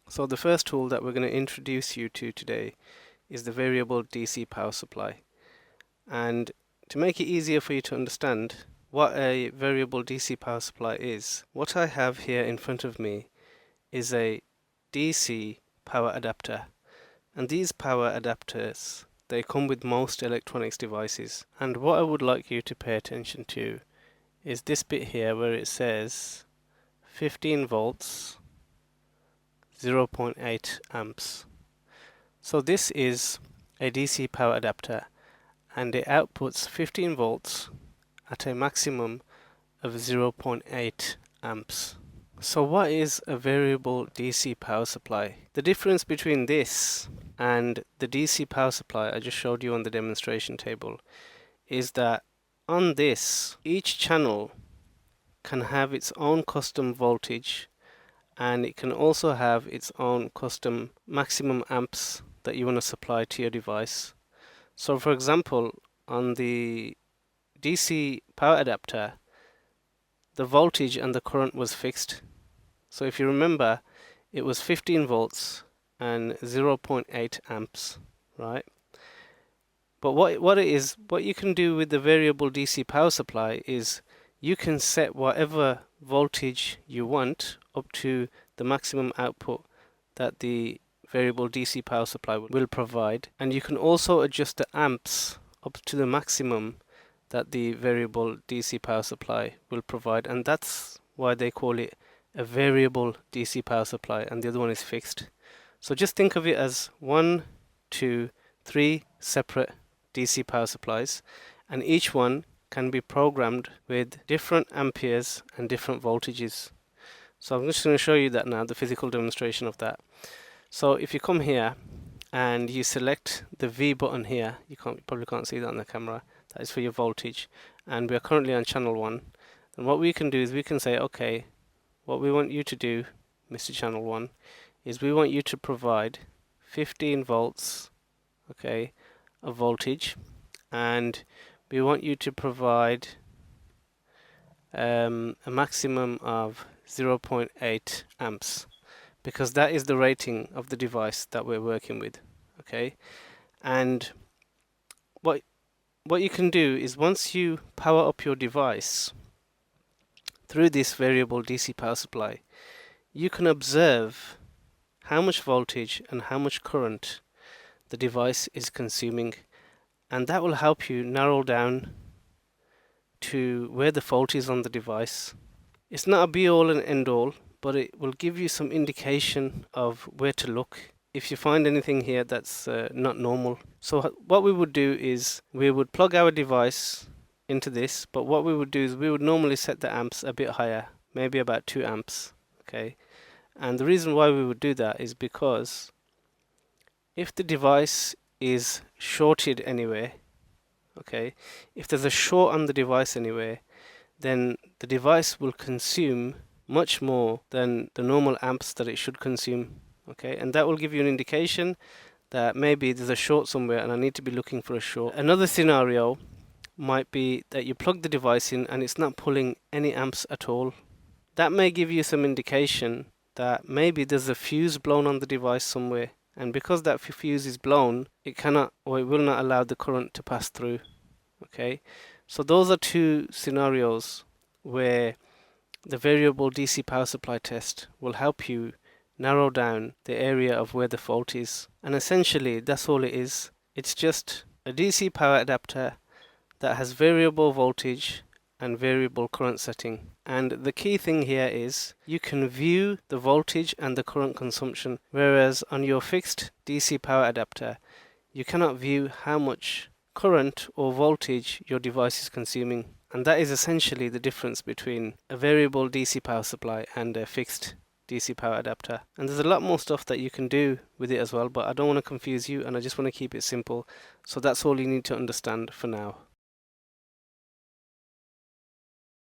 So the first tool that we're going to introduce you to today is the variable DC power supply. And to make it easier for you to understand what a variable DC power supply is, what I have here in front of me is a DC power adapter. And these power adapters, they come with most electronics devices. And what I would like you to pay attention to is this bit here where it says 15 volts, 0.8 amps. So this is a DC power adapter, and it outputs 15 volts at a maximum of 0.8 amps. So what is a variable DC power supply? The difference between this and the DC power supply I just showed you on the demonstration table is that on this, each channel can have its own custom voltage, and it can also have its own custom maximum amps that you want to supply to your device. So for example, on the DC power adapter, the voltage and the current was fixed. So if you remember, it was 15 volts and 0.8 amps, right? But what you can do with the variable DC power supply is you can set whatever voltage you want up to the maximum output that the variable DC power supply will provide, and you can also adjust the amps up to the maximum that the variable DC power supply will provide, and that's why they call it a variable DC power supply, and the other one is fixed. So just think of it as 1, 2, 3 separate DC power supplies, and each one can be programmed with different amperes and different voltages. So I'm just going to show you that now, the physical demonstration of that. So if you come here and you select the V button here, you probably can't see that on the camera, that is for your voltage, and we are currently on channel 1. And what we can do is we can say, okay, what we want you to do, Mr. Channel 1, is we want you to provide 15 volts, okay, of voltage, and we want you to provide a maximum of 0.8 amps, because that is the rating of the device that we're working with, okay? And what you can do is once you power up your device through this variable DC power supply, you can observe how much voltage and how much current the device is consuming, and that will help you narrow down to where the fault is on the device. It's not a be all and end all, but it will give you some indication of where to look if you find anything here that's not normal. So what we would do is we would plug our device into this, but what we would do is we would normally set the amps a bit higher, maybe about 2 amps, okay? And the reason why we would do that is because if the device is shorted anywhere, okay, if there's a short on the device anywhere, then the device will consume much more than the normal amps that it should consume, okay, and that will give you an indication that maybe there's a short somewhere and I need to be looking for a short. Another scenario might be that you plug the device in and it's not pulling any amps at all. That may give you some indication that maybe there's a fuse blown on the device somewhere, and because that fuse is blown, it cannot, or it will not allow the current to pass through, okay? So those are two scenarios where the variable DC power supply test will help you narrow down the area of where the fault is. And essentially that's all it is. It's just a DC power adapter that has variable voltage and variable current setting. And the key thing here is you can view the voltage and the current consumption, whereas on your fixed DC power adapter you cannot view how much current or voltage your device is consuming. And that is essentially the difference between a variable DC power supply and a fixed DC power adapter. And there's a lot more stuff that you can do with it as well, but I don't want to confuse you and I just want to keep it simple. So that's all you need to understand for now.